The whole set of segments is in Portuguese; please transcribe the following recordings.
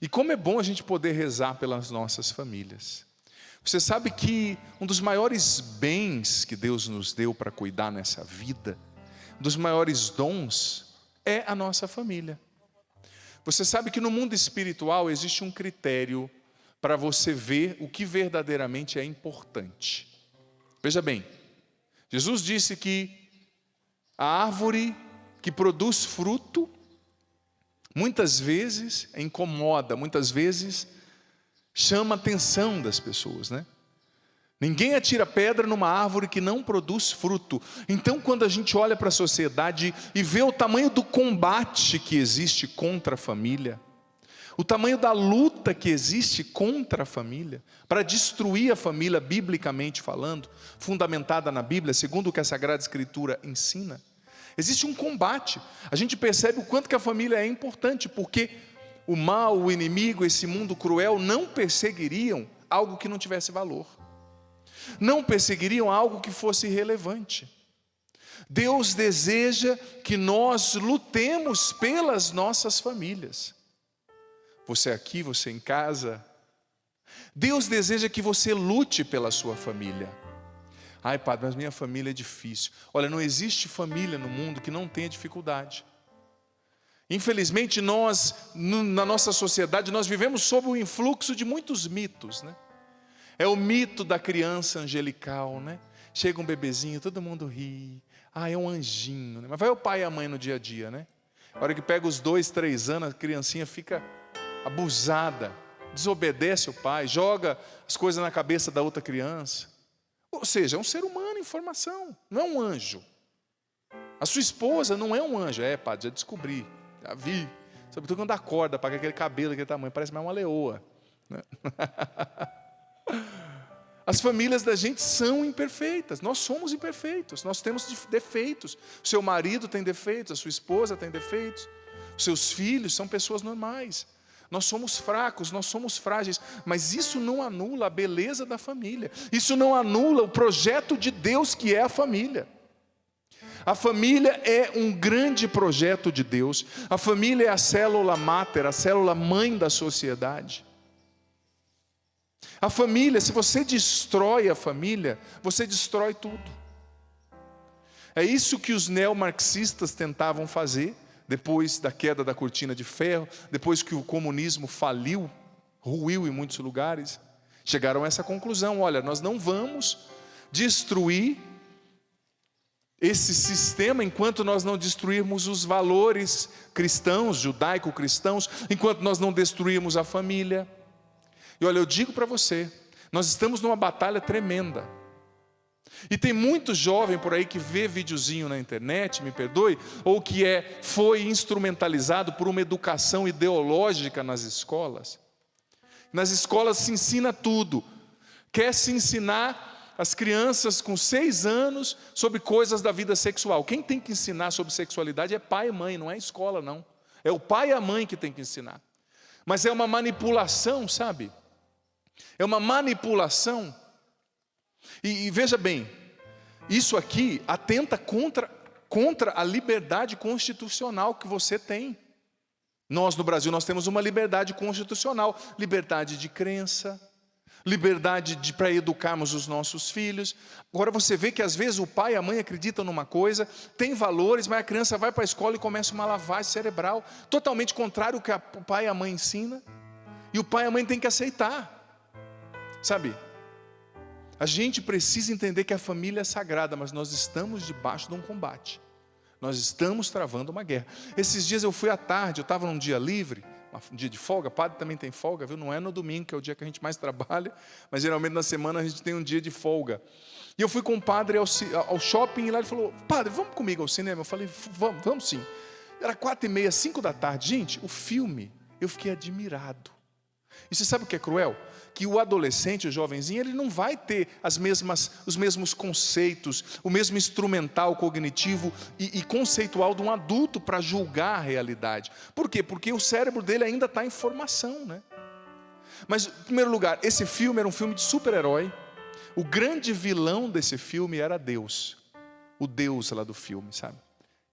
E como é bom a gente poder rezar pelas nossas famílias. Você sabe que um dos maiores bens que Deus nos deu para cuidar nessa vida, um dos maiores dons, é a nossa família. Você sabe que no mundo espiritual existe um critério para você ver o que verdadeiramente é importante. Veja bem, Jesus disse que a árvore que produz fruto, muitas vezes incomoda, muitas vezes chama a atenção das pessoas, né? Ninguém atira pedra numa árvore que não produz fruto. Então, quando a gente olha para a sociedade e vê o tamanho do combate que existe contra a família, o tamanho da luta que existe contra a família, para destruir a família, biblicamente falando, fundamentada na Bíblia, segundo o que a Sagrada Escritura ensina, existe um combate. A gente percebe o quanto que a família é importante, porque o mal, o inimigo, esse mundo cruel não perseguiriam algo que não tivesse valor. Não perseguiriam algo que fosse relevante. Deus deseja que nós lutemos pelas nossas famílias. Você aqui, você em casa. Deus deseja que você lute pela sua família. Ai, padre, mas minha família é difícil. Olha, não existe família no mundo que não tenha dificuldade. Infelizmente nós, na nossa sociedade, nós vivemos sob o influxo de muitos mitos, né? É o mito da criança angelical, né? Chega um bebezinho, todo mundo ri. Ah, é um anjinho, né? Mas vai o pai e a mãe no dia a dia, né? A hora que pega os 2, 3 anos, a criancinha fica abusada, desobedece o pai, joga as coisas na cabeça da outra criança. Ou seja, é um ser humano em formação, não é um anjo. A sua esposa não é um anjo. É, padre, já descobri, já vi. Sobretudo quando acorda, paga aquele cabelo, aquele tamanho, parece mais uma leoa, né? As famílias da gente são imperfeitas, nós somos imperfeitos, nós temos defeitos. O seu marido tem defeitos, a sua esposa tem defeitos, os seus filhos são pessoas normais. Nós somos fracos, nós somos frágeis, mas isso não anula a beleza da família. Isso não anula o projeto de Deus que é a família. A família é um grande projeto de Deus. A família é a célula máter, a célula mãe da sociedade. A família, se você destrói a família, você destrói tudo. É isso que os neomarxistas tentavam fazer, depois da queda da cortina de ferro, depois que o comunismo faliu, ruiu em muitos lugares, chegaram a essa conclusão: olha, nós não vamos destruir esse sistema enquanto nós não destruirmos os valores cristãos, judaico-cristãos, enquanto nós não destruirmos a família. E olha, eu digo para você, nós estamos numa batalha tremenda. E tem muito jovem por aí que vê videozinho na internet, me perdoe, ou que foi instrumentalizado por uma educação ideológica nas escolas. Nas escolas se ensina tudo. Quer se ensinar as crianças com 6 anos sobre coisas da vida sexual. Quem tem que ensinar sobre sexualidade é pai e mãe, não é a escola não. É o pai e a mãe que tem que ensinar. Mas é uma manipulação, sabe? É uma manipulação. E veja bem, isso aqui atenta contra a liberdade constitucional que você tem. Nós no Brasil, nós temos uma liberdade constitucional, liberdade de crença, liberdade para educarmos os nossos filhos. Agora você vê que às vezes o pai e a mãe acreditam numa coisa, tem valores, mas a criança vai para a escola e começa uma lavagem cerebral, totalmente contrário ao que o pai e a mãe ensinam, e o pai e a mãe têm que aceitar. Sabe, a gente precisa entender que a família é sagrada, mas nós estamos debaixo de um combate. Nós estamos travando uma guerra. Esses dias eu fui à tarde, eu estava num dia livre, um dia de folga, padre também tem folga, viu? Não é no domingo, que é o dia que a gente mais trabalha, mas geralmente na semana a gente tem um dia de folga. E eu fui com o padre ao shopping, e lá ele falou: padre, vamos comigo ao cinema? Eu falei: vamos sim. Era 4h30, 5 da tarde. Gente, o filme, eu fiquei admirado. E você sabe o que é cruel? Que o adolescente, o jovenzinho, ele não vai ter os mesmos conceitos, o mesmo instrumental cognitivo e conceitual de um adulto para julgar a realidade. Por quê? Porque o cérebro dele ainda está em formação, né? Mas, em primeiro lugar, esse filme era um filme de super-herói. O grande vilão desse filme era Deus. O Deus lá do filme, sabe?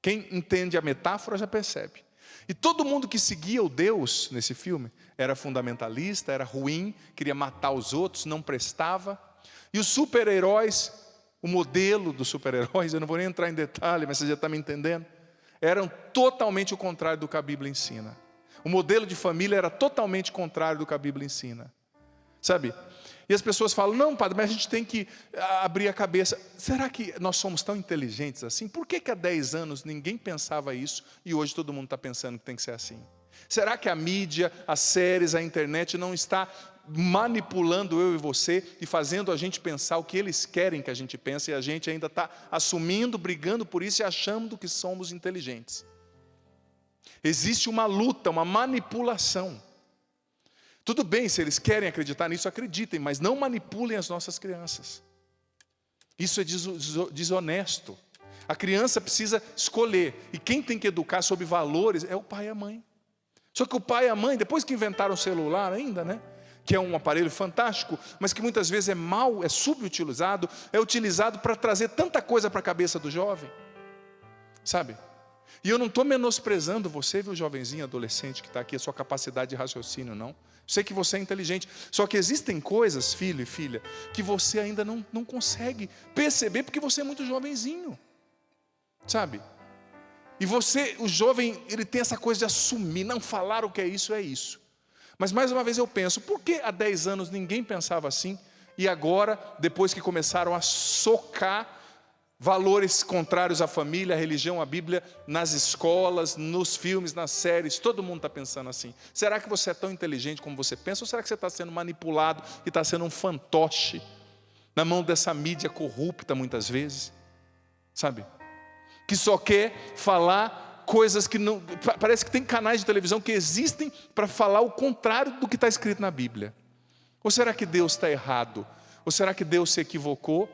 Quem entende a metáfora já percebe. E todo mundo que seguia o Deus nesse filme era fundamentalista, era ruim, queria matar os outros, não prestava. E os super-heróis, o modelo dos super-heróis, eu não vou nem entrar em detalhe, mas você já está me entendendo, eram totalmente o contrário do que a Bíblia ensina. O modelo de família era totalmente contrário do que a Bíblia ensina. Sabe? E as pessoas falam, não, padre, mas a gente tem que abrir a cabeça. Será que nós somos tão inteligentes assim? Por que há 10 anos ninguém pensava isso e hoje todo mundo está pensando que tem que ser assim? Será que a mídia, as séries, a internet não está manipulando eu e você e fazendo a gente pensar o que eles querem que a gente pense, e a gente ainda está assumindo, brigando por isso e achando que somos inteligentes? Existe uma luta, uma manipulação. Tudo bem, se eles querem acreditar nisso, acreditem, mas não manipulem as nossas crianças. Isso é desonesto. A criança precisa escolher, e quem tem que educar sobre valores é o pai e a mãe. Só que o pai e a mãe, depois que inventaram o celular ainda, né? Que é um aparelho fantástico, mas que muitas vezes é mal, é subutilizado, é utilizado para trazer tanta coisa para a cabeça do jovem. Sabe? E eu não estou menosprezando você, viu, jovenzinho, adolescente que está aqui, a sua capacidade de raciocínio, não. Sei que você é inteligente, só que existem coisas, filho e filha, que você ainda não consegue perceber, porque você é muito jovenzinho, sabe? E você, o jovem, ele tem essa coisa de assumir, não falar o que é isso. Mas mais uma vez eu penso, por que há 10 anos ninguém pensava assim, e agora, depois que começaram a socar valores contrários à família, à religião, à Bíblia, nas escolas, nos filmes, nas séries, todo mundo está pensando assim? Será que você é tão inteligente como você pensa? Ou será que você está sendo manipulado e está sendo um fantoche na mão dessa mídia corrupta muitas vezes? Sabe? Que só quer falar coisas que não... Parece que tem canais de televisão que existem para falar o contrário do que está escrito na Bíblia. Ou será que Deus está errado? Ou será que Deus se equivocou?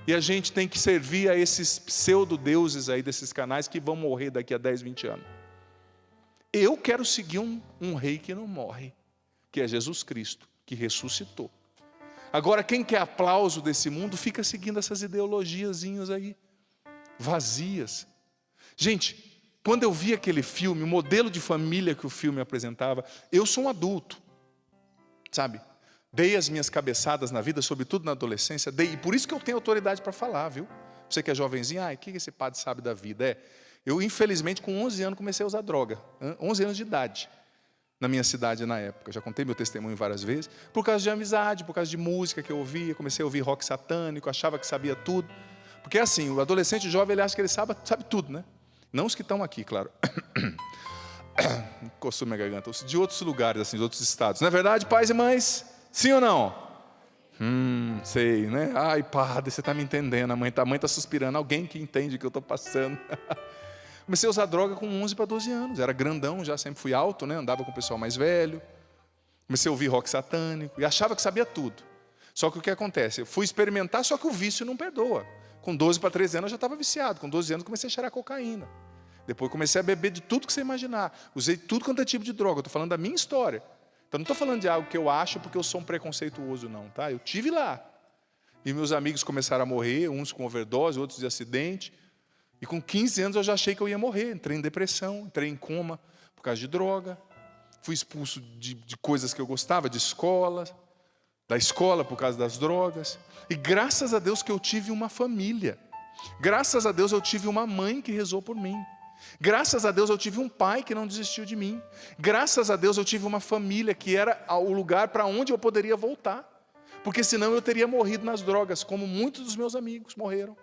E a gente tem que servir a esses pseudo-deuses aí desses canais que vão morrer daqui a 10, 20 anos. Eu quero seguir um rei que não morre, que é Jesus Cristo, que ressuscitou. Agora, quem quer aplauso desse mundo, fica seguindo essas ideologiazinhas aí, vazias. Gente, quando eu vi aquele filme, o modelo de família que o filme apresentava, eu sou um adulto, sabe? Dei as minhas cabeçadas na vida, sobretudo na adolescência, e por isso que eu tenho autoridade para falar, viu? Você que é jovenzinho, o que esse padre sabe da vida? Eu infelizmente com 11 anos comecei a usar droga, 11 anos de idade, na minha cidade na época. Já contei meu testemunho várias vezes, por causa de amizade, por causa de música que eu ouvia, comecei a ouvir rock satânico, achava que sabia tudo. Porque assim, o adolescente o jovem, ele acha que ele sabe tudo, né? Não os que estão aqui, claro. Coçou minha garganta, de outros lugares, assim, de outros estados. Não é verdade, pais e mães? Sim ou não? Sei, né? Ai, padre, você está me entendendo. A mãe está suspirando. Alguém que entende o que eu estou passando. Comecei a usar droga com 11 para 12 anos. Era grandão, já sempre fui alto, né? Andava com o pessoal mais velho. Comecei a ouvir rock satânico e achava que sabia tudo. Só que o que acontece? Eu fui experimentar, só que o vício não perdoa. Com 12 para 13 anos eu já estava viciado. Com 12 anos comecei a cheirar cocaína. Depois comecei a beber de tudo que você imaginar. Usei tudo quanto é tipo de droga. Estou falando da minha história. Então não estou falando de algo que eu acho porque eu sou um preconceituoso, não, tá? Eu tive lá. E meus amigos começaram a morrer, uns com overdose, outros de acidente. E com 15 anos eu já achei que eu ia morrer. Entrei em depressão, entrei em coma por causa de droga. Fui expulso de coisas que eu gostava, de escola, da escola por causa das drogas. E graças a Deus que eu tive uma família. Graças a Deus eu tive uma mãe que rezou por mim. Graças a Deus eu tive um pai que não desistiu de mim. Graças a Deus eu tive uma família que era o lugar para onde eu poderia voltar. Porque senão eu teria morrido nas drogas, como muitos dos meus amigos morreram.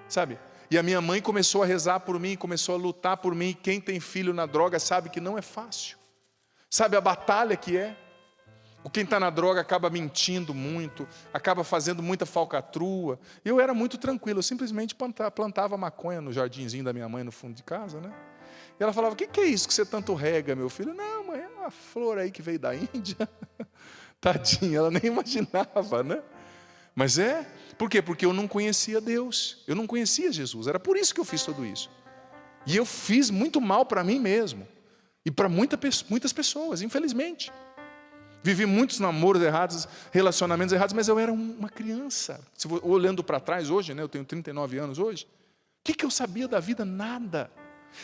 Sabe? E a minha mãe começou a rezar por mim, começou a lutar por mim. Quem tem filho na droga sabe que não é fácil. Sabe a batalha que é? Quem está na droga acaba mentindo muito, acaba fazendo muita falcatrua. Eu era muito tranquilo, eu simplesmente plantava maconha no jardinzinho da minha mãe no fundo de casa, né? E ela falava, o que é isso que você tanto rega, meu filho? Não, mãe, é uma flor aí que veio da Índia. Tadinha, ela nem imaginava, né? Mas por quê? Porque eu não conhecia Deus, eu não conhecia Jesus, era por isso que eu fiz tudo isso. E eu fiz muito mal para mim mesmo, e para muitas pessoas, infelizmente. Vivi muitos namoros errados, relacionamentos errados, mas eu era uma criança. Olhando para trás hoje, né, eu tenho 39 anos hoje, o que eu sabia da vida? Nada.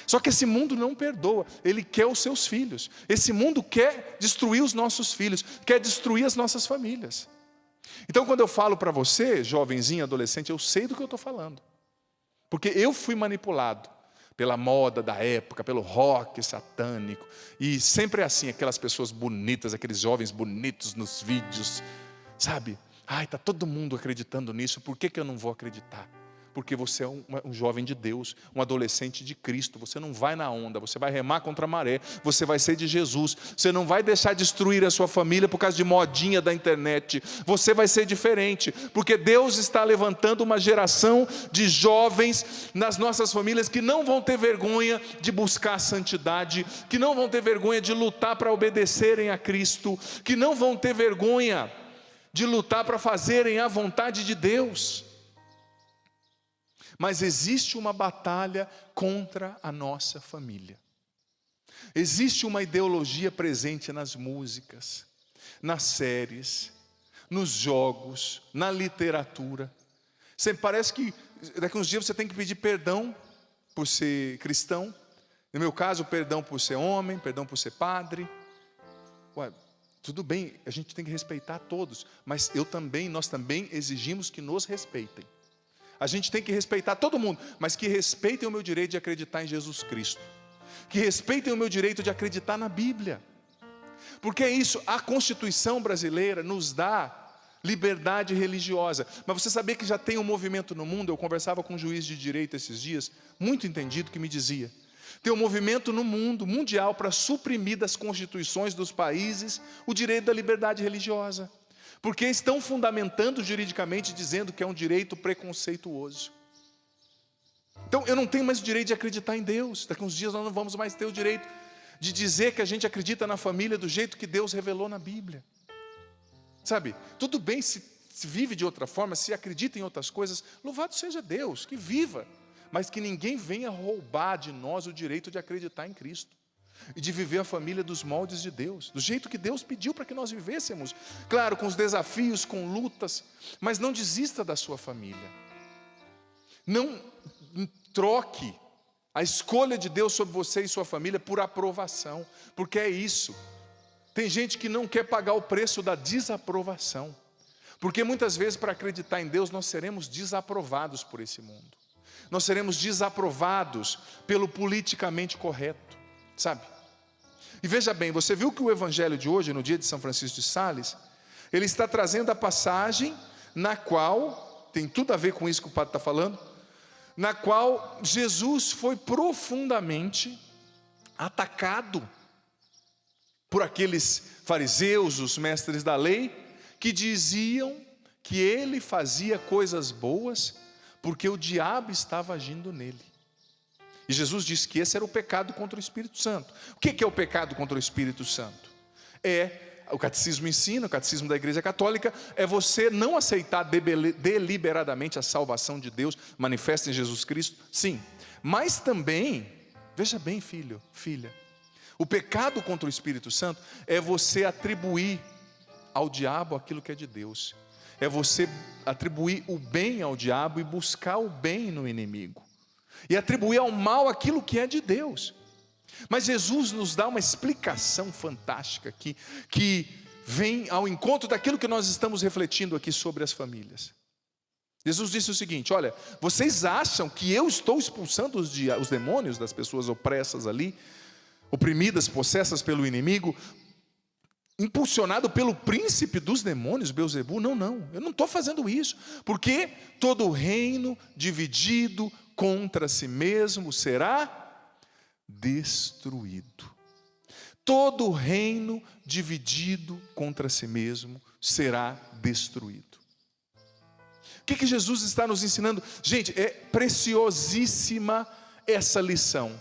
Só que esse mundo não perdoa, ele quer os seus filhos. Esse mundo quer destruir os nossos filhos, quer destruir as nossas famílias. Então quando eu falo para você, jovenzinho, adolescente, eu sei do que eu estou falando. Porque eu fui manipulado pela moda da época, pelo rock satânico. E sempre é assim, aquelas pessoas bonitas, aqueles jovens bonitos nos vídeos. Sabe? Ai, está todo mundo acreditando nisso, por que eu não vou acreditar? Porque você é um jovem de Deus, um adolescente de Cristo. Você não vai na onda, você vai remar contra a maré. Você vai ser de Jesus. Você não vai deixar destruir a sua família por causa de modinha da internet. Você vai ser diferente, porque Deus está levantando uma geração de jovens nas nossas famílias que não vão ter vergonha de buscar a santidade, que não vão ter vergonha de lutar para obedecerem a Cristo, que não vão ter vergonha de lutar para fazerem a vontade de Deus. Mas existe uma batalha contra a nossa família. Existe uma ideologia presente nas músicas, nas séries, nos jogos, na literatura. Sempre parece que daqui a uns dias você tem que pedir perdão por ser cristão. No meu caso, perdão por ser homem, perdão por ser padre. Ué, tudo bem, a gente tem que respeitar todos, mas nós também exigimos que nos respeitem. A gente tem que respeitar todo mundo, mas que respeitem o meu direito de acreditar em Jesus Cristo. Que respeitem o meu direito de acreditar na Bíblia. Porque é isso, a Constituição brasileira nos dá liberdade religiosa. Mas você sabia que já tem um movimento no mundo? Eu conversava com um juiz de direito esses dias, muito entendido, que me dizia: tem um movimento no mundo, mundial, para suprimir das constituições dos países o direito da liberdade religiosa. Porque estão fundamentando juridicamente, dizendo que é um direito preconceituoso. Então eu não tenho mais o direito de acreditar em Deus. Daqui a uns dias nós não vamos mais ter o direito de dizer que a gente acredita na família do jeito que Deus revelou na Bíblia. Sabe, tudo bem se vive de outra forma, se acredita em outras coisas, louvado seja Deus, que viva. Mas que ninguém venha roubar de nós o direito de acreditar em Cristo. E de viver a família dos moldes de Deus, do jeito que Deus pediu para que nós vivêssemos. Claro, com os desafios, com lutas, mas não desista da sua família. Não troque a escolha de Deus sobre você e sua família por aprovação, porque é isso. Tem gente que não quer pagar o preço da desaprovação, porque muitas vezes para acreditar em Deus nós seremos desaprovados por esse mundo. Nós seremos desaprovados pelo politicamente correto, sabe? E veja bem, você viu que o evangelho de hoje, no dia de São Francisco de Sales, ele está trazendo a passagem na qual, tem tudo a ver com isso que o padre está falando, na qual Jesus foi profundamente atacado por aqueles fariseus, os mestres da lei, que diziam que ele fazia coisas boas porque o diabo estava agindo nele. E Jesus disse que esse era o pecado contra o Espírito Santo. O que é o pecado contra o Espírito Santo? O catecismo ensina, o catecismo da Igreja Católica, é você não aceitar deliberadamente a salvação de Deus manifesta em Jesus Cristo, sim. Mas também, veja bem, filho, filha, o pecado contra o Espírito Santo é você atribuir ao diabo aquilo que é de Deus. É você atribuir o bem ao diabo e buscar o bem no inimigo. E atribuir ao mal aquilo que é de Deus. Mas Jesus nos dá uma explicação fantástica aqui, que vem ao encontro daquilo que nós estamos refletindo aqui sobre as famílias. Jesus disse o seguinte: olha, vocês acham que eu estou expulsando os demônios das pessoas opressas ali, oprimidas, possessas pelo inimigo, impulsionado pelo príncipe dos demônios, Beelzebu? Não, eu não estou fazendo isso, porque todo reino dividido contra si mesmo será destruído. Todo reino dividido contra si mesmo será destruído. O que Jesus está nos ensinando? Gente, é preciosíssima essa lição,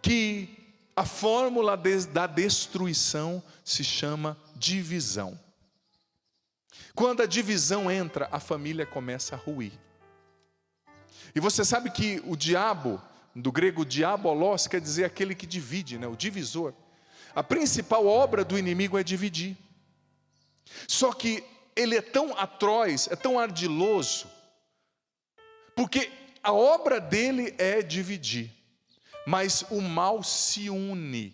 que a fórmula da destruição se chama divisão. Quando a divisão entra, a família começa a ruir. E você sabe que o diabo, do grego diabolos, quer dizer aquele que divide, né? O divisor. A principal obra do inimigo é dividir. Só que ele é tão atroz, é tão ardiloso, porque a obra dele é dividir. Mas o mal se une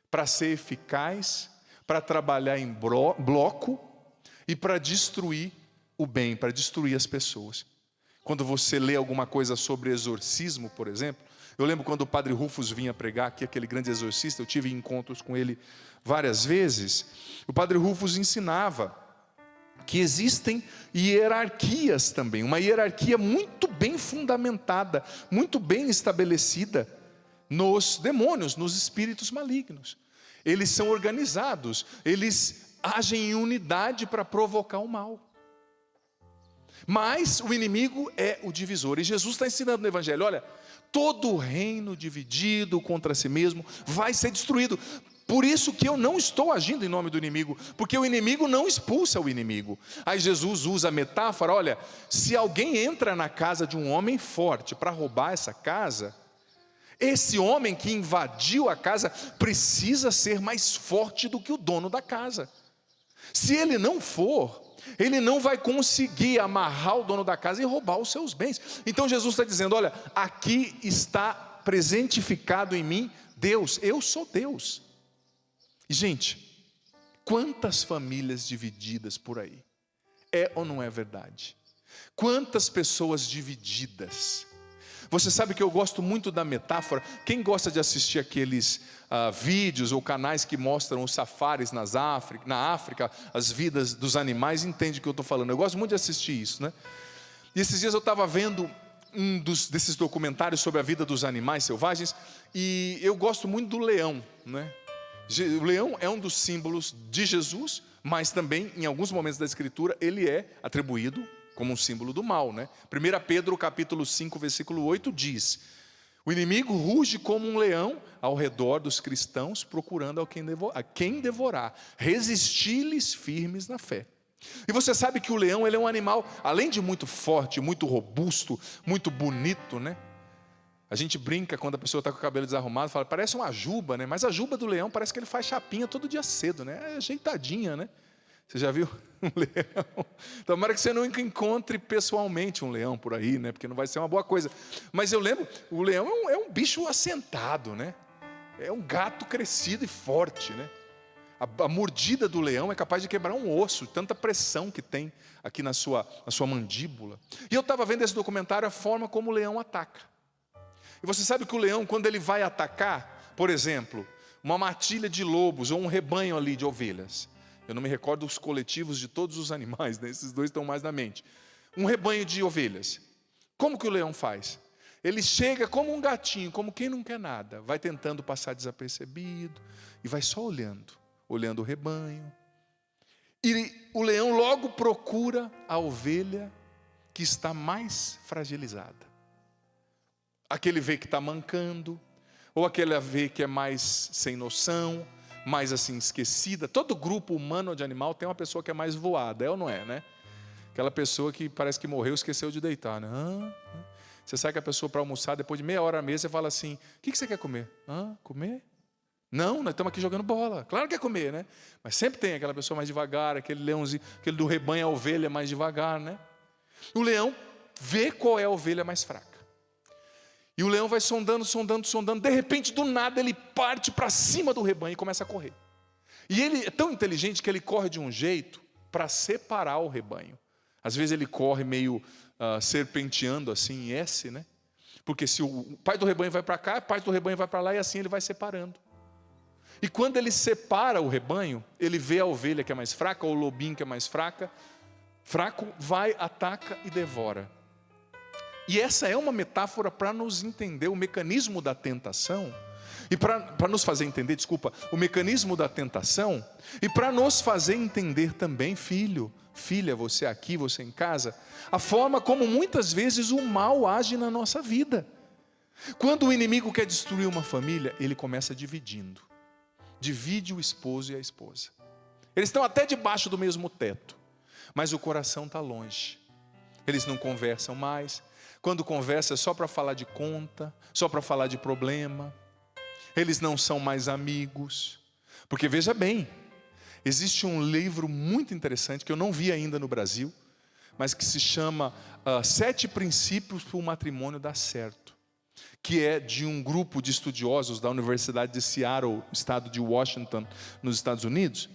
para ser eficaz, para trabalhar em bloco e para destruir o bem, para destruir as pessoas. Quando você lê alguma coisa sobre exorcismo, por exemplo, eu lembro quando o padre Rufus vinha pregar aqui, aquele grande exorcista, eu tive encontros com ele várias vezes. O padre Rufus ensinava que existem hierarquias também, uma hierarquia muito bem fundamentada, muito bem estabelecida nos demônios, nos espíritos malignos. Eles são organizados, eles agem em unidade para provocar o mal. Mas o inimigo é o divisor, e Jesus está ensinando no Evangelho, olha, todo reino dividido contra si mesmo vai ser destruído. Por isso que eu não estou agindo em nome do inimigo, porque o inimigo não expulsa o inimigo. Aí Jesus usa a metáfora, olha, se alguém entra na casa de um homem forte para roubar essa casa, esse homem que invadiu a casa precisa ser mais forte do que o dono da casa. Se ele não for, ele não vai conseguir amarrar o dono da casa e roubar os seus bens. Então Jesus está dizendo, olha, aqui está presentificado em mim Deus, eu sou Deus. E gente, quantas famílias divididas por aí? É ou não é verdade? Quantas pessoas divididas? Você sabe que eu gosto muito da metáfora. Quem gosta de assistir aqueles vídeos ou canais que mostram os safaris na África, as vidas dos animais, entende o que eu estou falando. Eu gosto muito de assistir isso, né? E esses dias eu estava vendo desses documentários sobre a vida dos animais selvagens, e eu gosto muito do leão, né? O leão é um dos símbolos de Jesus, mas também, em alguns momentos da Escritura, ele é atribuído como um símbolo do mal, né? 1 Pedro capítulo 5, versículo 8 diz: o inimigo ruge como um leão ao redor dos cristãos, procurando a quem devorar. Resisti-lhes firmes na fé. E você sabe que o leão, ele é um animal, além de muito forte, muito robusto, muito bonito, né? A gente brinca quando a pessoa está com o cabelo desarrumado, fala, parece uma juba, né? Mas a juba do leão parece que ele faz chapinha todo dia cedo, né? É ajeitadinha, né? Você já viu um leão? Tomara que você nunca encontre pessoalmente um leão por aí, né? Porque não vai ser uma boa coisa. Mas eu lembro, o leão é um bicho assentado, né? É um gato crescido e forte, né? A mordida do leão é capaz de quebrar um osso, tanta pressão que tem aqui na sua mandíbula. E eu estava vendo esse documentário, a forma como o leão ataca. E você sabe que o leão, quando ele vai atacar, por exemplo, uma matilha de lobos ou um rebanho ali de ovelhas, eu não me recordo os coletivos de todos os animais, né? Esses dois estão mais na mente. Um rebanho de ovelhas. Como que o leão faz? Ele chega como um gatinho, como quem não quer nada. Vai tentando passar desapercebido e vai só olhando o rebanho. E o leão logo procura a ovelha que está mais fragilizada. Aquele vê que está mancando, ou aquele vê que é mais sem noção, mais assim esquecida. Todo grupo humano ou de animal tem uma pessoa que é mais voada, é ou não é, né? Aquela pessoa que parece que morreu, esqueceu de deitar, né? Você sai com a pessoa para almoçar, depois de meia hora à mesa, você fala assim, o que você quer comer? Comer? Não, nós estamos aqui jogando bola. Claro que é comer, né? Mas sempre tem aquela pessoa mais devagar, aquele leãozinho, aquele do rebanho, a ovelha mais devagar, né? O leão vê qual é a ovelha mais fraca. E o leão vai sondando, de repente, do nada, ele parte para cima do rebanho e começa a correr. E ele é tão inteligente que ele corre de um jeito para separar o rebanho. Às vezes ele corre meio serpenteando assim, em S, né? Porque se o pai do rebanho vai para cá, a parte do rebanho vai para lá, e assim ele vai separando. E quando ele separa o rebanho, ele vê a ovelha que é mais fraca, ou o lobinho que é mais fraco, vai, ataca e devora. E essa é uma metáfora para nos entender o mecanismo da tentação, e para nos fazer entender, o mecanismo da tentação, e para nos fazer entender também, filho, filha, você aqui, você em casa, a forma como muitas vezes o mal age na nossa vida. Quando o inimigo quer destruir uma família, ele começa dividindo. Divide o esposo e a esposa. Eles estão até debaixo do mesmo teto, mas o coração está longe. Eles não conversam mais. Quando conversa é só para falar de conta, só para falar de problema. Eles não são mais amigos. Porque veja bem, existe um livro muito interessante que eu não vi ainda no Brasil, mas que se chama 7 Princípios para o Matrimônio Dar Certo. que é de um grupo de estudiosos da Universidade de Seattle, estado de Washington, nos Estados Unidos,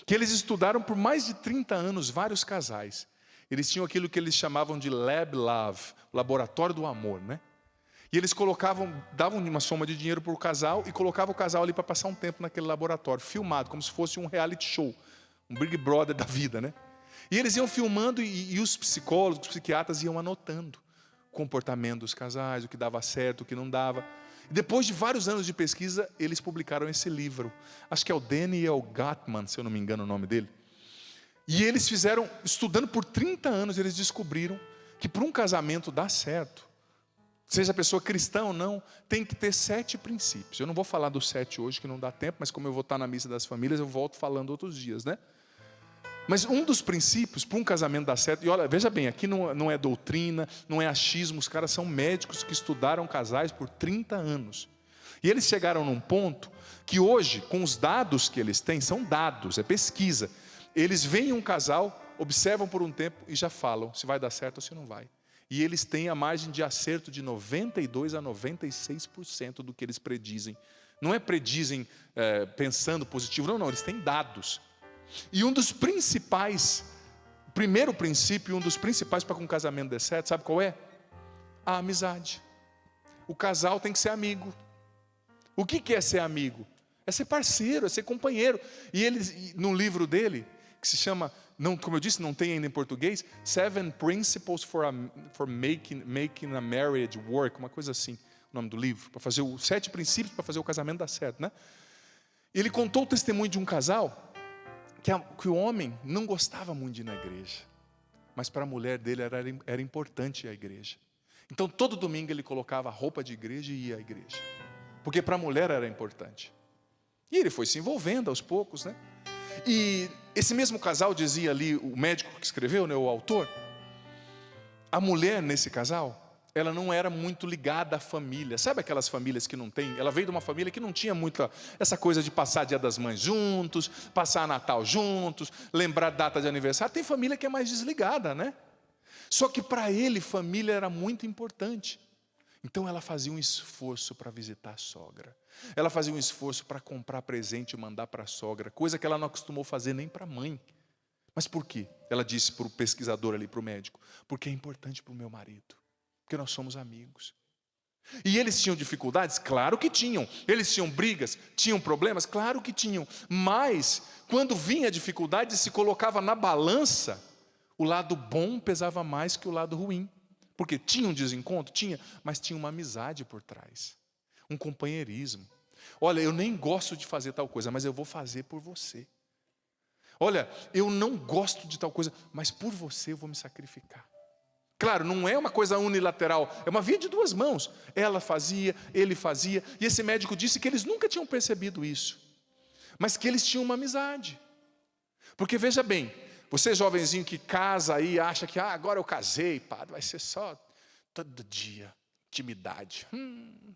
que eles estudaram por mais de 30 anos vários casais. Eles tinham aquilo que eles chamavam de Lab Love, laboratório do amor, né? E eles davam uma soma de dinheiro para o casal e colocavam o casal ali para passar um tempo naquele laboratório, filmado, como se fosse um reality show, um Big Brother da vida, né? E eles iam filmando e os psicólogos, os psiquiatras iam anotando o comportamento dos casais, o que dava certo, o que não dava. E depois de vários anos de pesquisa, eles publicaram esse livro. Acho que é o Daniel Gottman, se eu não me engano o nome dele. E eles fizeram, estudando por 30 anos, eles descobriram que para um casamento dar certo, seja a pessoa cristã ou não, tem que ter 7 princípios. Eu não vou falar dos 7 hoje, que não dá tempo, mas como eu vou estar na missa das famílias, eu volto falando outros dias, né? Mas um dos princípios para um casamento dar certo, e olha, veja bem, aqui não é doutrina, não é achismo, os caras são médicos que estudaram casais por 30 anos. E eles chegaram num ponto que hoje, com os dados que eles têm, são dados, é pesquisa. Eles veem um casal, observam por um tempo e já falam se vai dar certo ou se não vai. E eles têm a margem de acerto de 92% a 96% do que eles predizem. Não é predizem pensando positivo, não, eles têm dados. E um dos principais, primeiro princípio, um dos principais para que um casamento dê certo, sabe qual é? A amizade. O casal tem que ser amigo. O que é ser amigo? É ser parceiro, é ser companheiro. E ele, no livro dele, que se chama, não, como eu disse, não tem ainda em português, 7 Principles for making a Marriage Work, uma coisa assim, o nome do livro, para fazer os 7 princípios para fazer o casamento dar certo, né? Ele contou o testemunho de um casal que o homem não gostava muito de ir na igreja, mas para a mulher dele era importante ir à igreja. Então todo domingo ele colocava a roupa de igreja e ia à igreja, porque para a mulher era importante. E ele foi se envolvendo aos poucos, né? E esse mesmo casal dizia ali, o médico que escreveu, né, o autor, a mulher nesse casal, ela não era muito ligada à família. Sabe aquelas famílias que não tem? Ela veio de uma família que não tinha muita essa coisa de passar Dia das Mães juntos, passar Natal juntos, lembrar data de aniversário. Tem família que é mais desligada, né? Só que para ele, família era muito importante. Então ela fazia um esforço para visitar a sogra. Ela fazia um esforço para comprar presente e mandar para a sogra, coisa que ela não acostumou fazer nem para a mãe. Mas por quê? Ela disse para o pesquisador ali, para o médico, porque é importante para o meu marido. Porque nós somos amigos. E eles tinham dificuldades? Claro que tinham. Eles tinham brigas? Tinham problemas? Claro que tinham. Mas, quando vinha a dificuldade, se colocava na balança, o lado bom pesava mais que o lado ruim. Porque tinha um desencontro? Tinha. Mas tinha uma amizade por trás. Um companheirismo. Olha, eu nem gosto de fazer tal coisa, mas eu vou fazer por você. Olha, eu não gosto de tal coisa, mas por você eu vou me sacrificar. Claro, não é uma coisa unilateral, é uma via de 2 mãos. Ela fazia, ele fazia, e esse médico disse que eles nunca tinham percebido isso, mas que eles tinham uma amizade. Porque veja bem, você jovenzinho que casa aí, acha que agora eu casei, padre, vai ser só todo dia, intimidade.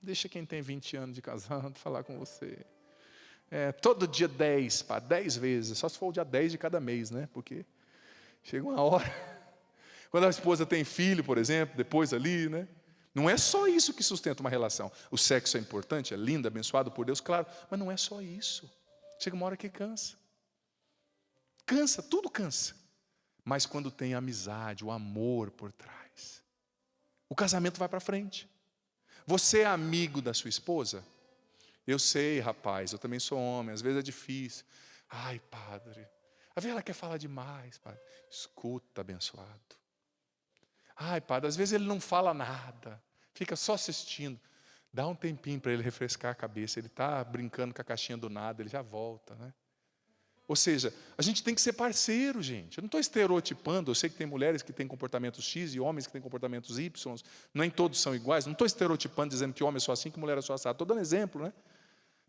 Deixa quem tem 20 anos de casado falar com você. Todo dia 10, padre, 10 vezes, só se for o dia 10 de cada mês, né? Porque chega uma hora... Quando a esposa tem filho, por exemplo, depois ali, né? Não é só isso que sustenta uma relação. O sexo é importante, é lindo, abençoado por Deus, claro, mas não é só isso. Chega uma hora que cansa. Cansa, tudo cansa. Mas quando tem amizade, o amor por trás, o casamento vai para frente. Você é amigo da sua esposa? Eu sei, rapaz, eu também sou homem, às vezes é difícil. Ai, padre, às vezes ela quer falar demais, padre. Escuta, abençoado. Ai, padre, às vezes ele não fala nada, fica só assistindo. Dá um tempinho para ele refrescar a cabeça. Ele está brincando com a caixinha do nada, ele já volta, né? Ou seja, a gente tem que ser parceiro, gente. Eu não estou estereotipando, eu sei que tem mulheres que têm comportamentos X e homens que têm comportamentos Y, nem todos são iguais. Não estou estereotipando, dizendo que homem é só assim, que mulher é só assado. Estou dando exemplo, né?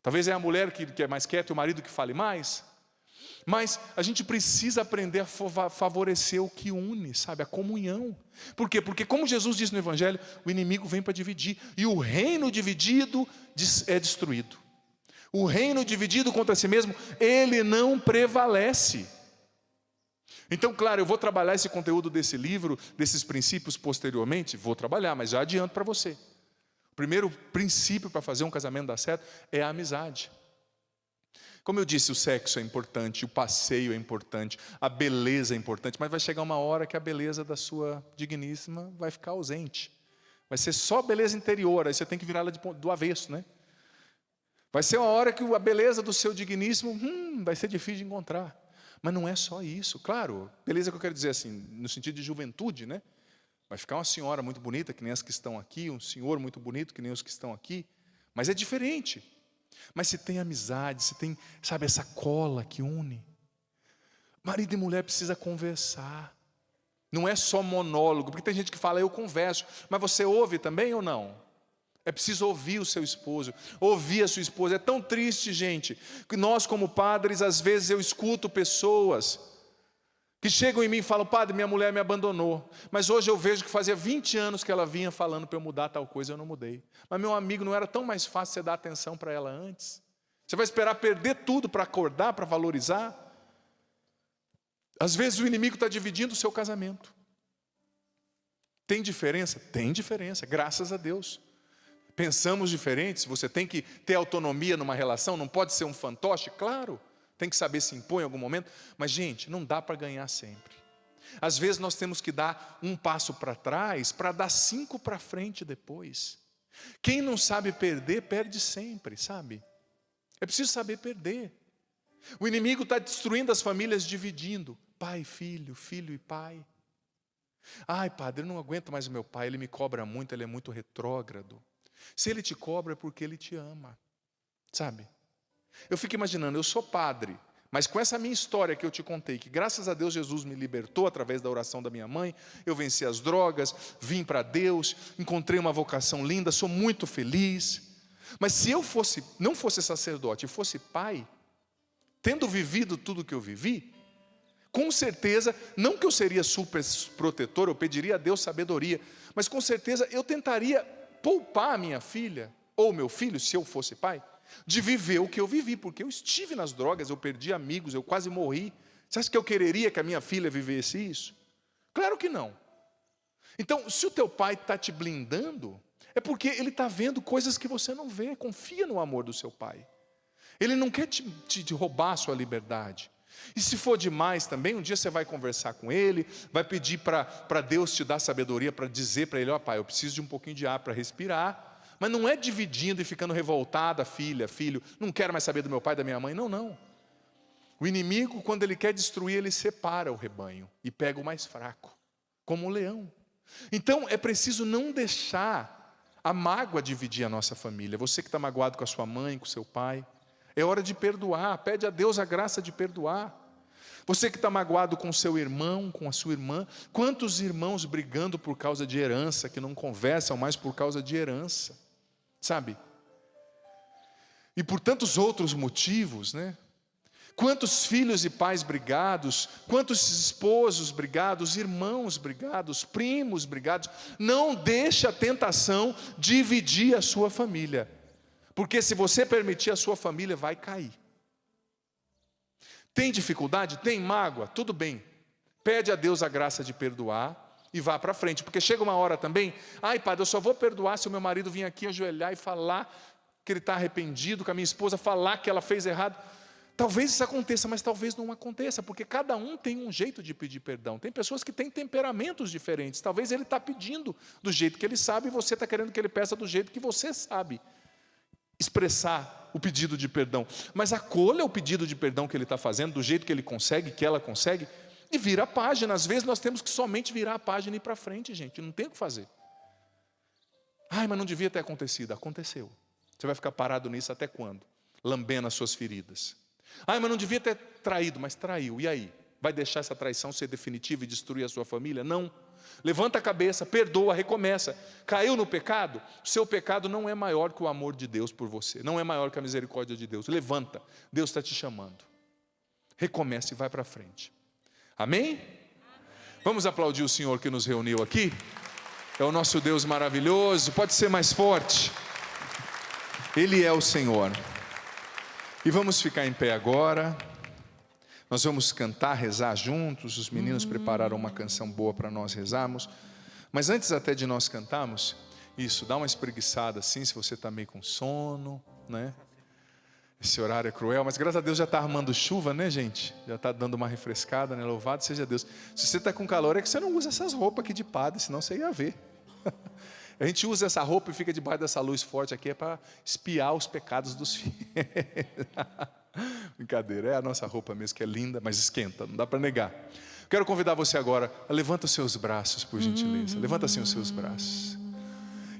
Talvez é a mulher que é mais quieta e o marido que fale mais. Mas a gente precisa aprender a favorecer o que une, sabe? A comunhão. Por quê? Porque como Jesus diz no Evangelho, o inimigo vem para dividir. E o reino dividido é destruído. O reino dividido contra si mesmo, ele não prevalece. Então, claro, eu vou trabalhar esse conteúdo desse livro, desses princípios posteriormente. Vou trabalhar, mas já adianto para você. O primeiro princípio para fazer um casamento dar certo é a amizade. Como eu disse, o sexo é importante, o passeio é importante, a beleza é importante, mas vai chegar uma hora que a beleza da sua digníssima vai ficar ausente. Vai ser só beleza interior, aí você tem que virar ela do avesso, né? Vai ser uma hora que a beleza do seu digníssimo vai ser difícil de encontrar. Mas não é só isso. Claro, beleza que eu quero dizer assim, no sentido de juventude, né? Vai ficar uma senhora muito bonita, que nem as que estão aqui, um senhor muito bonito, que nem os que estão aqui. Mas é diferente. Mas se tem amizade, se tem, sabe, essa cola que une. Marido e mulher precisa conversar. Não é só monólogo, porque tem gente que fala, eu converso. Mas você ouve também ou não? É preciso ouvir o seu esposo, ouvir a sua esposa. É tão triste, gente, que nós como padres, às vezes eu escuto pessoas que chegam em mim e falam, padre, minha mulher me abandonou. Mas hoje eu vejo que fazia 20 anos que ela vinha falando para eu mudar tal coisa, eu não mudei. Mas meu amigo, não era tão mais fácil você dar atenção para ela antes? Você vai esperar perder tudo para acordar, para valorizar? Às vezes o inimigo está dividindo o seu casamento. Tem diferença? Tem diferença, graças a Deus. Pensamos diferentes, você tem que ter autonomia numa relação, não pode ser um fantoche, claro, tem que saber se impor em algum momento, mas gente, não dá para ganhar sempre. Às vezes nós temos que dar um passo para trás, para dar 5 para frente depois. Quem não sabe perder, perde sempre, sabe? É preciso saber perder. O inimigo está destruindo as famílias, dividindo, pai e filho, filho e pai. Ai padre, eu não aguento mais o meu pai, ele me cobra muito, ele é muito retrógrado. Se ele te cobra é porque ele te ama, sabe? Eu fico imaginando, eu sou padre, mas com essa minha história que eu te contei, que graças a Deus Jesus me libertou através da oração da minha mãe, eu venci as drogas, vim para Deus, encontrei uma vocação linda, sou muito feliz. Mas se eu não fosse sacerdote e fosse pai, tendo vivido tudo que eu vivi, com certeza, não que eu seria super protetor, eu pediria a Deus sabedoria, mas com certeza eu tentaria poupar a minha filha, ou meu filho, se eu fosse pai, de viver o que eu vivi, porque eu estive nas drogas, eu perdi amigos, eu quase morri. Você acha que eu quereria que a minha filha vivesse isso? Claro que não. Então, se o teu pai está te blindando, é porque ele está vendo coisas que você não vê. Confia no amor do seu pai. Ele não quer te roubar a sua liberdade. E se for demais também, um dia você vai conversar com ele, vai pedir para Deus te dar sabedoria, para dizer para ele, ó pai, eu preciso de um pouquinho de ar para respirar. Mas não é dividindo e ficando revoltada, filha, filho, não quero mais saber do meu pai e da minha mãe, não, não. O inimigo, quando ele quer destruir, ele separa o rebanho e pega o mais fraco, como um leão. Então é preciso não deixar a mágoa dividir a nossa família. Você que está magoado com a sua mãe, com o seu pai, é hora de perdoar, pede a Deus a graça de perdoar. Você que está magoado com o seu irmão, com a sua irmã, quantos irmãos brigando por causa de herança, que não conversam mais por causa de herança, sabe? E por tantos outros motivos, né? Quantos filhos e pais brigados, quantos esposos brigados, irmãos brigados, primos brigados. Não deixe a tentação dividir a sua família, porque se você permitir, a sua família vai cair. Tem dificuldade? Tem mágoa? Tudo bem, pede a Deus a graça de perdoar e vá para frente, porque chega uma hora também, ai padre, eu só vou perdoar se o meu marido vir aqui ajoelhar e falar que ele está arrependido, que a minha esposa falar que ela fez errado. Talvez isso aconteça, mas talvez não aconteça, porque cada um tem um jeito de pedir perdão. Tem pessoas que têm temperamentos diferentes. Talvez ele está pedindo do jeito que ele sabe e você está querendo que ele peça do jeito que você sabe expressar o pedido de perdão. Mas acolha o pedido de perdão que ele está fazendo, do jeito que ele consegue, que ela consegue, e vira a página. Às vezes nós temos que somente virar a página e ir para frente, gente. Não tem o que fazer. Ai, mas não devia ter acontecido. Aconteceu. Você vai ficar parado nisso até quando? Lambendo as suas feridas. Ai, mas não devia ter traído, mas traiu. E aí? Vai deixar essa traição ser definitiva e destruir a sua família? Não. Levanta a cabeça, perdoa, recomeça. Caiu no pecado? O seu pecado não é maior que o amor de Deus por você. Não é maior que a misericórdia de Deus. Levanta, Deus está te chamando. Recomeça e vai para frente. Amém? Vamos aplaudir o Senhor que nos reuniu aqui? É o nosso Deus maravilhoso. Pode ser mais forte. Ele é o Senhor. E vamos ficar em pé agora. Nós vamos cantar, rezar juntos. Os meninos prepararam uma canção boa para nós rezarmos. Mas antes até de nós cantarmos, Isso, dá uma espreguiçada assim, se você está meio com sono, né? Esse horário é cruel, mas graças a Deus já está armando chuva, né, gente? Já está dando uma refrescada, né? Louvado seja Deus. Se você está com calor, é que você não usa essas roupas aqui de padre, senão você ia ver. A gente usa essa roupa e fica debaixo dessa luz forte aqui, é para espiar os pecados dos filhos. Brincadeira, é a nossa roupa mesmo, que é linda, mas esquenta, não dá para negar. Quero convidar você agora, levanta os seus braços, por gentileza. Levanta assim os seus braços.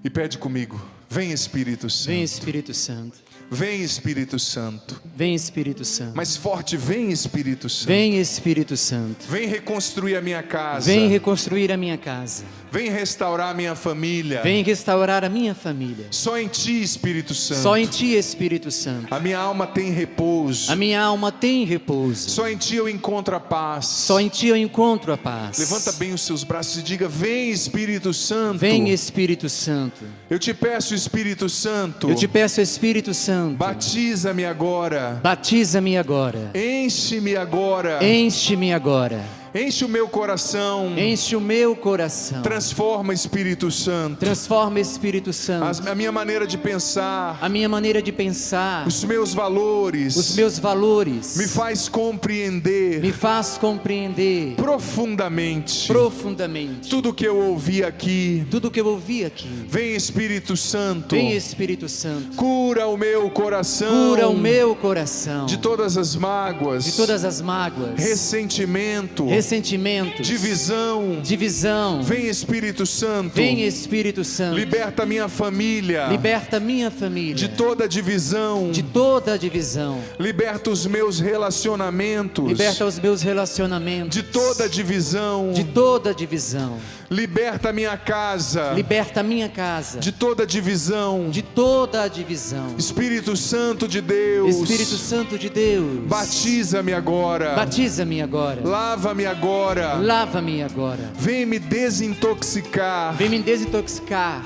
E pede comigo, vem Espírito Santo. Vem Espírito Santo. Vem Espírito Santo. Vem Espírito Santo. Mais forte, vem Espírito Santo. Vem Espírito Santo. Vem reconstruir a minha casa. Vem reconstruir a minha casa. Vem restaurar a minha família. Vem restaurar a minha família. Só em Ti, Espírito Santo. Só em Ti, Espírito Santo. A minha alma tem repouso. A minha alma tem repouso. Só em Ti eu encontro a paz. Só em Ti eu encontro a paz. Levanta bem os seus braços e diga, vem Espírito Santo. Vem Espírito Santo. Eu te peço, Espírito Santo. Eu te peço, Espírito Santo. Batiza-me agora. Batiza-me agora. Enche-me agora. Enche-me agora. Enche o meu coração. Enche o meu coração. Transforma, Espírito Santo. Transforma, Espírito Santo. A minha maneira de pensar. A minha maneira de pensar. Os meus valores. Os meus valores. Me faz compreender. Me faz compreender profundamente. Profundamente. Tudo que eu ouvi aqui. Tudo que eu ouvi aqui. Vem, Espírito Santo. Vem, Espírito Santo. Cura o meu coração. Cura o meu coração. De todas as mágoas. De todas as mágoas. Ressentimento. Ressentimentos, divisão. Vem Espírito Santo. Vem Espírito Santo. Liberta minha família. Liberta minha família. De toda divisão. De toda divisão. Liberta os meus relacionamentos. Liberta os meus relacionamentos. De toda divisão. De toda divisão. Liberta minha casa. Liberta minha casa. De toda divisão. De toda divisão. Espírito Santo de Deus. Espírito Santo de Deus. Batiza-me agora. Batiza-me agora. Lava-me agora. Lava-me agora. Vem me desintoxicar. Vem me desintoxicar.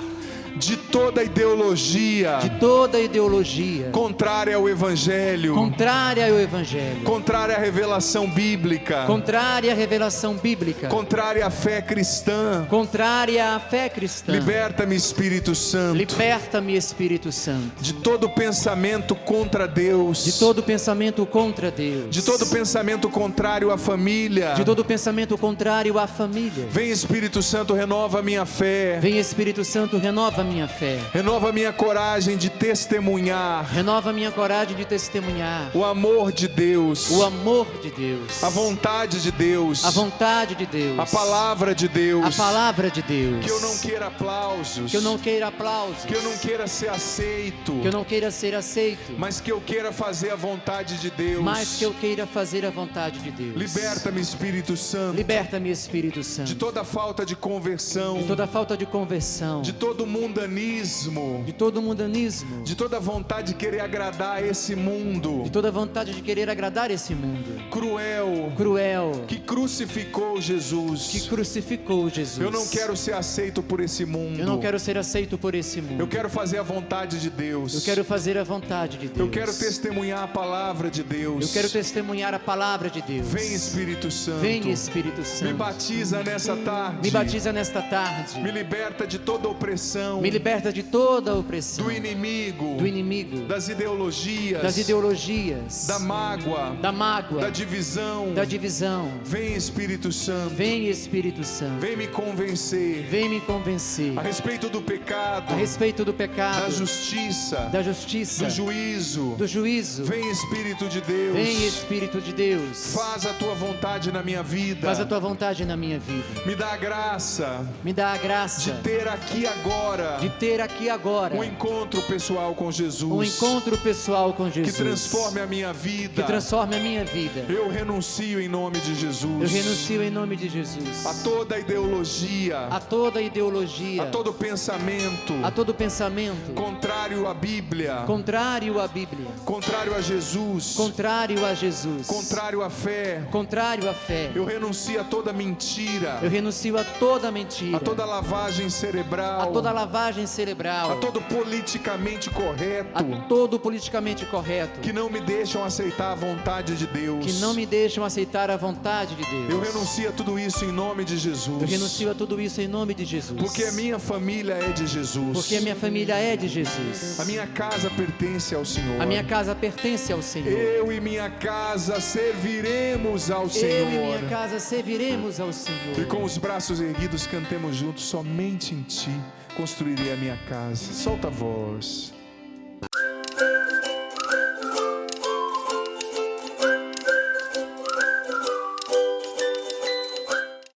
De toda ideologia. De toda ideologia. Contrária ao Evangelho. Contrária ao Evangelho. Contrária à revelação bíblica. Contrária à revelação bíblica. Contrária à fé cristã. Contrária à fé cristã. Liberta-me, Espírito Santo. Liberta-me, Espírito Santo. De todo pensamento contra Deus. De todo pensamento contra Deus. De todo pensamento contrário à família. De todo pensamento contrário à família. Vem, Espírito Santo, renova a minha fé. Vem, Espírito Santo, renova a minha fé. Renova a minha coragem de testemunhar. Renova a minha coragem de testemunhar. O amor de Deus. O amor de Deus. A vontade de Deus. A vontade de Deus. A palavra de Deus. A palavra de Deus. Que eu não queira aplausos. Que eu não queira aplausos. Que eu não queira ser aceito. Que eu não queira ser aceito. Mas que eu queira fazer a vontade de Deus. Mas que eu queira fazer a vontade de Deus. Liberta-me, Espírito Santo. Liberta-me, Espírito Santo. De toda falta de conversão. De toda falta de conversão. De todo mundanismo. De todo mundanismo. De toda vontade de querer agradar esse mundo. De toda vontade de querer agradar esse mundo. Cruel. Cruel. Que crucificou Jesus. Que crucificou Jesus. Eu não quero ser aceito por esse mundo. Eu não quero ser aceito por esse mundo. Eu quero fazer a vontade de Deus. Eu quero fazer a vontade de Deus. Eu quero testemunhar a palavra de Deus. Eu quero testemunhar a palavra de Deus. Vem, Espírito Santo. Vem, Espírito Santo. Me batiza nessa tarde. Me batiza nesta tarde. Me liberta de toda opressão. Me liberta de toda a opressão. Do inimigo. Do inimigo. Das ideologias. Das ideologias. Da mágoa. Da mágoa. Da divisão. Da divisão. Vem, Espírito Santo. Vem, Espírito Santo. Vem me convencer. Vem me convencer. A respeito do pecado. A respeito do pecado. Da justiça. Da justiça. Do juízo. Do juízo. Vem, Espírito de Deus. Vem, Espírito de Deus. Faz a tua vontade na minha vida. Faz a tua vontade na minha vida. Me dá a graça. Me dá a graça. De ter aqui agora. De ter aqui agora. Um encontro pessoal com Jesus. Um encontro pessoal com Jesus. Que transforme a minha vida. Que transforme a minha vida. Eu renuncio em nome de Jesus. Eu renuncio em nome de Jesus. A toda ideologia. A toda ideologia. A todo pensamento. A todo pensamento. Contrário à Bíblia. Contrário à Bíblia. Contrário a Jesus. Contrário a Jesus. Contrário à fé. Contrário à fé. Eu renuncio a toda mentira. Eu renuncio a toda mentira. A toda lavagem cerebral. A toda lavagem lavagem cerebral, a todo politicamente correto, a todo politicamente correto, que não me deixam aceitar a vontade de Deus. que não me deixam aceitar a vontade de Deus. Eu renuncio a tudo isso em nome de Jesus. Eu renuncio a tudo isso em nome de Jesus. Porque a minha família é de Jesus. Porque a minha família é de Jesus. A minha casa pertence ao Senhor. A minha casa pertence ao Senhor. Eu e minha casa serviremos ao Eu Senhor. e minha casa serviremos ao Senhor. E com os braços erguidos cantemos juntos: somente em Ti construirei a minha casa. Solta a voz.